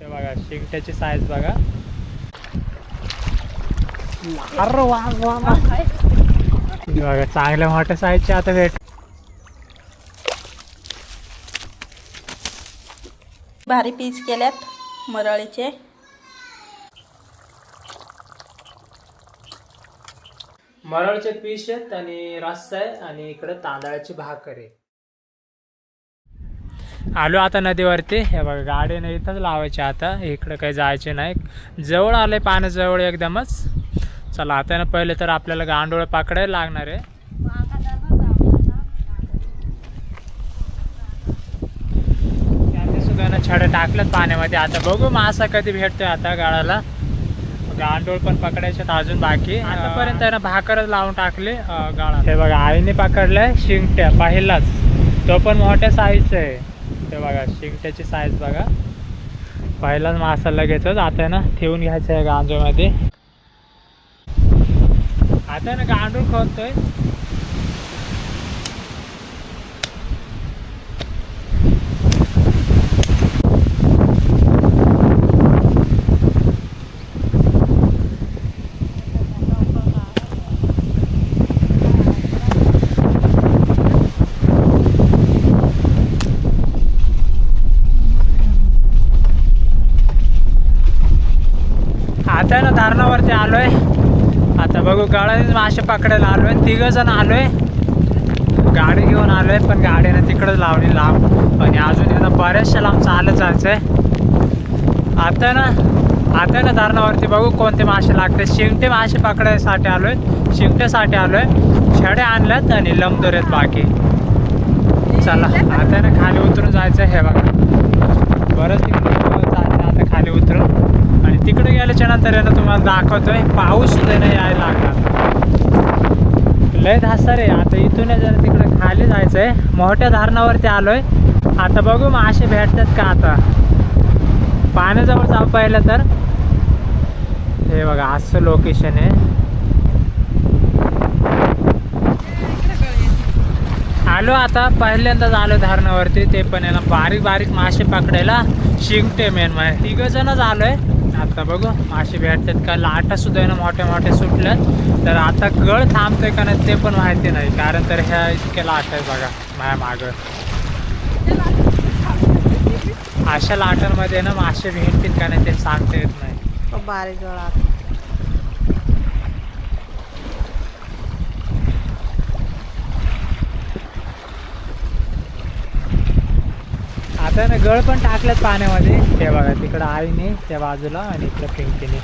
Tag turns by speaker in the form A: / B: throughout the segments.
A: ते बघा शिंगट्याची साईज बघा. अरे वा वा वा. बघा चांगल्या मोठ्या साईजचे आता भेट.
B: भारी पीस केल्यात मरळीचे.
A: मरळचे पीस आहेत आणि रस्सा आहे आणि इकडे तांदळाची भाकर आहे. आलो आता नदीवरती. हे बघा गाडीने इथंच लावायची आता, इकडे काही जायचे नाही. जवळ आलंय पाण्याजवळ एकदमच. चला आता ना पहिले तर आपल्याला गांडोळ पकडायला लागणार आहे. त्याने सुद्धा छडे टाकलेत पाण्यामध्ये. आता बघू मासा कधी भेटतोय आता गाळाला. गांडोळ पण पकडायचे अजून बाकी. आतापर्यंत ना भाकरच लावून टाकले गाळा. हे बघा आईने पकडलंय शिंगट्या पहिलाच, तो पण मोठ्या साईजचा आहे. ते बघा शिंगट्याची साईज बघा. पहिलाच मासा लगेचच आता ना ठेवून घ्यायचं आहे गांजोमध्ये. आता ना गांडूळ खोदतोय. आता ना धरणावरती आलोय. आता बघू गळानेच मासे पकडायला आलोय. 3 जण आलोय. गाडी घेऊन आलोय पण गाडीने तिकडच लावली लांब आणि अजून यांना बऱ्याचशा लांब चालत जायचंय. आता ना धरणावरती बघू कोणते मासे लागते. शिंगटे मासे पकडायसाठी आलोय, शिंगट्यासाठी आलोय. छडे आणल्यात आणि लंबदोर आहेत बाकी. चला आता ना खाली उतरून जायचं. हे बघा बरंच तिकडे जायचं आता खाली उतरून. आणि तिकडे गेल्याच्या नंतर ना तुम्हाला दाखवतोय पाऊस सुद्धा नाही यायला लागला. लय धासर आहे. आता इथून जरा तिकडे खाली जायचंय. मोठ्या धरणावरती आलोय. आता बघू मासे भेटतात का. आता पाण्याजवळ जाऊ पाहिलं तर. हे बघा असं लोकेशन आहे. आलो आता पहिल्यांदाच आलो धरणावरती. ते पण आहे ना बारीक बारीक मासे पकडायला. शिंगटे मेन माहिती 3 जणच आलोय. आता बघू मासे भेटतात का. लाटा सुद्धा आहे ना मोठ्या मोठ्या सुटल्यात. तर आता गळ थांबतोय का नाही ते पण माहिती नाही, कारण तर ह्या इतक्या लाटा आहे बघा माझ्या मागं. अशा लाटांमध्ये ना मासे भेटतील का नाही ते सांगता येत नाही.
B: बारीक गळा.
A: आता ना गळ पण टाकल्यात पाण्यामध्ये. हे बघा तिकडं आईने त्या बाजूला आणि इकडं पिंकीने.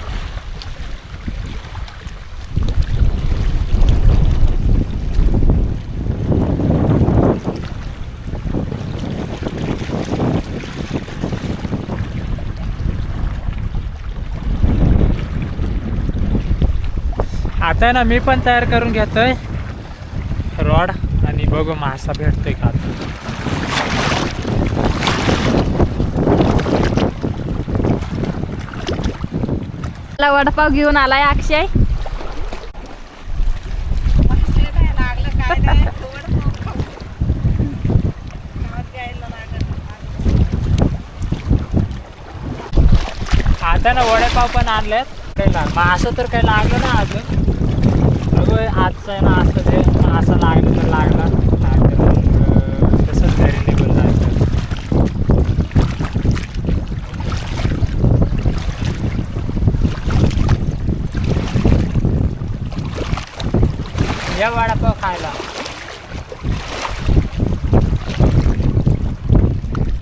A: आता ना मी पण तयार करून घेतोय रॉड आणि बघू मासा भेटतोय का.
B: वडापाव घेऊन आलाय अक्षय.
A: आता ना वडापाव पण आणल्यात. मासं तर काही लागलं ना अजून. बघू आजचं आहे ना असं ते मासा लागलं तर लागला. तसंच घरी निघून जायचं. या वडापाव खायला.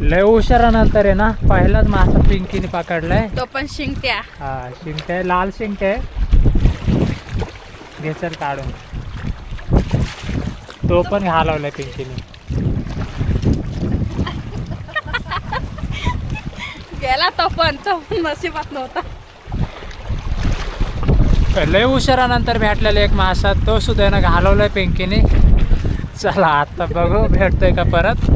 A: लय उशिरानंतर आहे ना पहिलाच मासा पिंकीने पकडलाय.
B: तो पण शिंगट्या.
A: हा शिंगटे लाल शिंगटे. घेचल काढून. तो पण घालवलाय पिंकीने.
B: गेला तो पण नशिबात नव्हता.
A: लय उशिरानंतर भेटलेला एक मासा, तो सुद्धा ना घालवलाय पिंकीने. चला आता बघू भेटतोय का परत.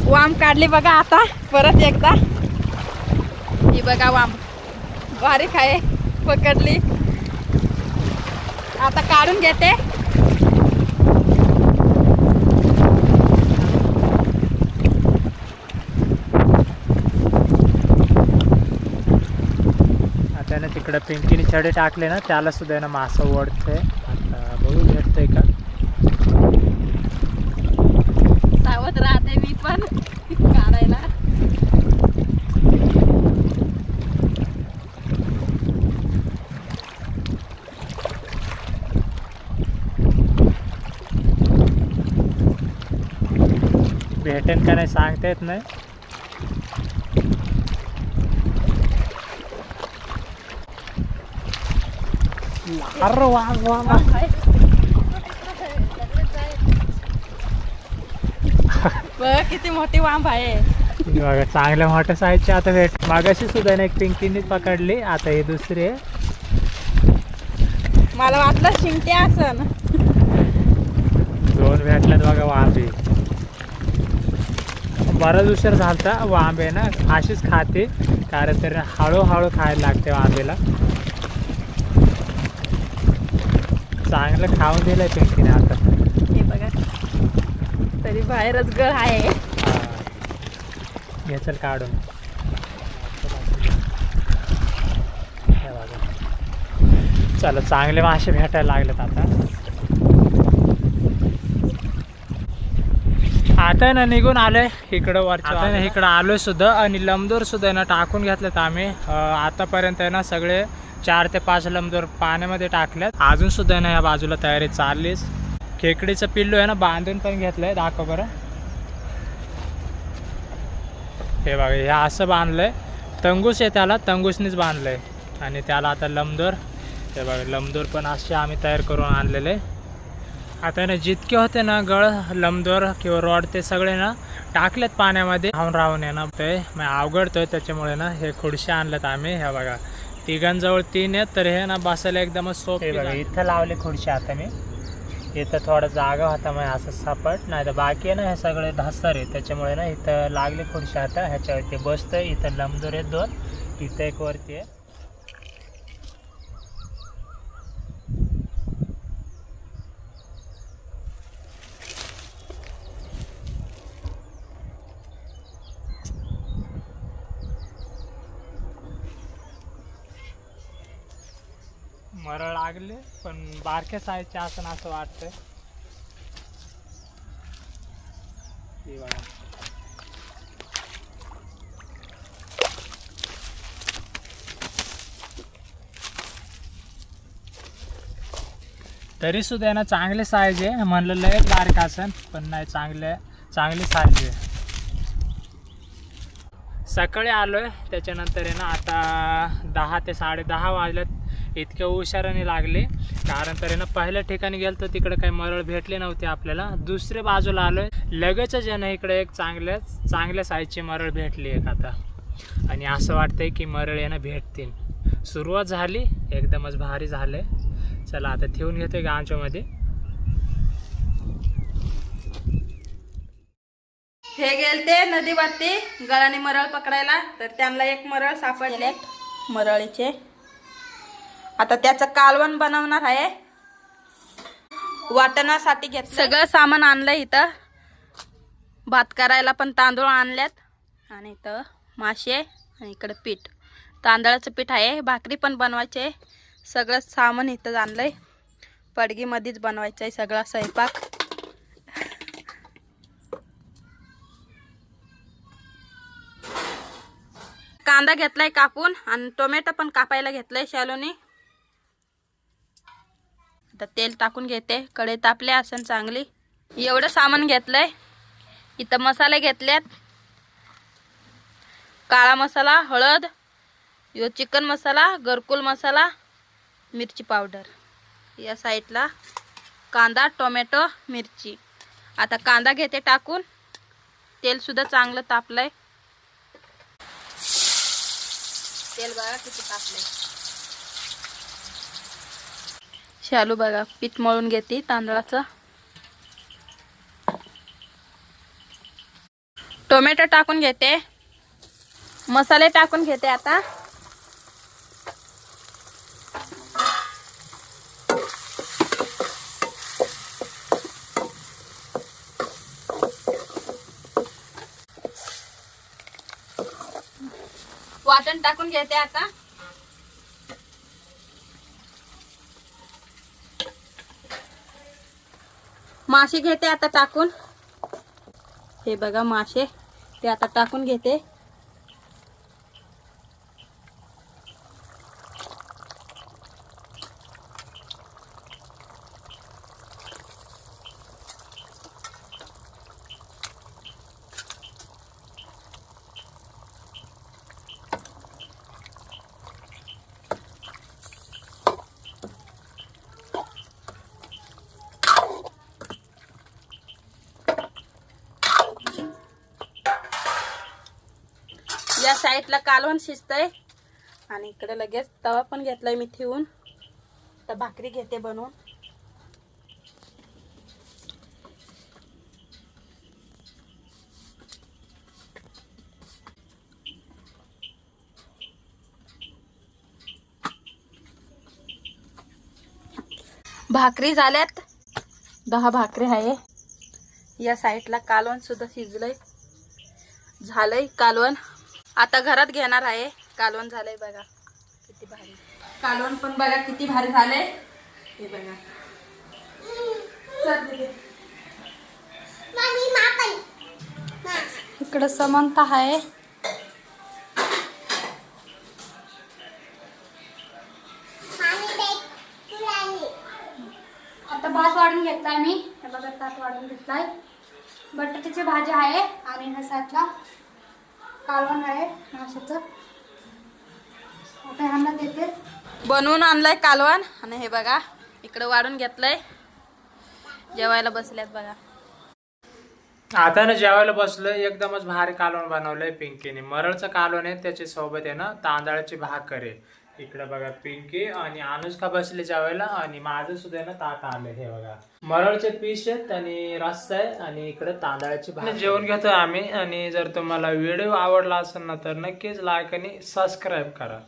B: वाम काढली बघा आता परत एकदा. ही बघा वाम बारीक आहे, पकडली. आता काढून घेते.
A: इकडं पिंकीने छडे टाकले ना त्याला सुद्धा आहे ना मासा ओढतंय. आता बघू भेटतंय का.
B: सावध राहते मी पण काढायला.
A: भेटेन का नाही सांगता येत नाही. अरे वा वा वा.
B: बघ किती मोठी वांब आहे.
A: बघा चांगल्या मोठ्या साईजची आता भेट. मागाशी सुद्धा ना एक पिंकीने पकडली. आता हे दुसरी आहे.
B: मला वाटलं शिंगट्या असन.
A: 2 भेटल्यात बघा वांबे. बराच उशीर झालता. वांबे ना अशीच खाते कारण तर हळूहळू खायला लागते वांबेला. चांगलं खाऊन दिलंय पिंकीने आता.
B: हे बघा तरी बाहेरच गळ आहे.
A: घे चल काढून. हे बघा. चला चांगले मासे भेटायला लागलेत आता. आता ना निघून आलोय इकडं वरच्या. आता ना इकडं आलोय सुद्धा आणि लमदोर सुद्धा आहे ना टाकून घेतलेत आम्ही. आतापर्यंत आहे ना सगळे 4 ते 5 लमदोर पाण्यामध्ये टाकल्यात. अजून सुद्धा आहे ना या बाजूला तयारी चाललीच. खेकडीचं पिल्लू आहे ना बांधून पण घेतलंय. दाखव बरं. हे बघा हे असं बांधलंय. तंगूस आहे त्याला. तंगूसनीच बांधलंय आणि त्याला आता लमदोर. हे बघा लमदोर पण असे आम्ही तयार करून आणलेले. आता ना जितके होते ना गळ लमदोर किंवा रॉड ते सगळे ना टाकलेत पाण्यामध्ये. राहून आहे ना ते अवघडतोय त्याच्यामुळे ना हे खुर्शी आणलेत आम्ही. हे बघा तिघांजवळ 3 आहेत तर हे ना बसायला एकदमच सोपं. हे बघा इथं लावले खुर्शी. आता मी इथं थोडा जागा होता मग असं सपाट नाही तर बाकी आहे ना हे सगळे ढासर आहे त्याच्यामुळे ना इथं लागले खुर्शी. आता ह्याच्यावरती बसतंय. इथं लमदोर आहेत 2. इथं एक वरती आहे. मरळ लागले पण बारक्या साईजचे असं असं वाटतंय. हे बघा तरी सुद्धा ना चांगले साईज आहे. म्हणलं लय बारीक असन पण नाही चांगली साईज आहे. सकाळी आलोय त्याच्यानंतर आहे ना आता 10 ते 10:30 वाजल्यात. इतक्या हुशाराने लागले कारण तर आहे ना पहिल्या ठिकाणी गेलो तर तिकडे काही मरळ भेटले नव्हते आपल्याला. दुसऱ्या बाजूला आलोय लगेचच आहे ना इकडे एक चांगल्या साईजची मरळ भेटली एक आता. आणि असं वाटतंय की मरळ आहे ना भेटतील. सुरुवात झाली एकदमच भारी झाले. चला आता ठेवून घेतोय गांच्यामध्ये.
B: हे गेलते नदीवरती गळाने मरळ पकडायला तर त्यांना एक मरळ सापडले मरळीचे. आता त्याचं कालवण बनवणार आहे. वाटणासाठी घेत सगळं सामान आणलंय. इथं भात करायला पण तांदूळ आणल्यात आणि इथं मासे आणि इकडं पीठ तांदळाचं पीठ आहे. भाकरी पण बनवायचे. सगळं सामान इथं आणलंय. पडगीमध्येच बनवायचं आहे सगळा स्वयंपाक. कांदा घेतलाय कापून आणि टोमॅटो पण कापायला घेतलाय शॅलोनी. आता तेल टाकून घेते. कढई तापले असन चांगली. एवढं सामान घेतलंय. इथं मसाले घेतलेत. काळा मसाला, हळद, यो चिकन मसाला, घरकुल मसाला, मिरची पावडर. या साईडला कांदा, टोमॅटो, मिरची. आता कांदा घेते टाकून. तेल सुद्धा चांगलं तापलंय. तेल बघा किती तापलंय. शालू बघा पीठ मळून घेते तांदळाचं. टोमॅटो टाकून घेते. मसाले टाकून घेते आता. वाटण टाकून घेते आता. मासे घेते आता टाकून. हे बघा मासे, ते आता टाकून घेते. या साईडला कालवण शिजतंय आणि इकडे लगेच तवा पण घेतलाय मी ठेवून. तर भाकरी घेते बनवून. भाकरी झाल्यात, 10 भाकरी आहे. या साईडला कालवण सुद्धा शिजलंय, झालंय कालवण. आता घरात घेणार आहे. कालवण झालंय बघा किती भारी. कालवण पण बघा किती भारी झालंय. हे बघा इकडं समंता आहे.
C: आता भात वाढून घेतलाय मी. हे बघा ताट वाढून घेतलाय. बटाट्याची भाजी आहे आणि ह्या साईडला कालवण आहे माशाचं. आता ह्यांना देते.
B: बनवून आणलाय कालवण आणि हे बघा इकडे वाढून घेतलंय. जेवायला बसल्यात बघा.
A: आता ना जेवायला बसलोय. एकदमच भारी कालवण बनवलंय पिंकीने. मरळचं कालवण आहे, त्याच्या सोबत आहे ना तांदळाची भाकर आहे. इकडे बघा पिंकी आणि अनुष्का बसले जेवायला आणि माझं सुद्धा आहे ना ताट आलंय. हे बघा मरळचे पीस आहेत आणि रस्सा आहे आणि इकडे तांदळाची भाकर. जेवण घेतोय आम्ही. आणि जर तुम्हाला व्हिडिओ आवडला असेल ना तर नक्कीच लाईक आणि सबस्क्राईब करा.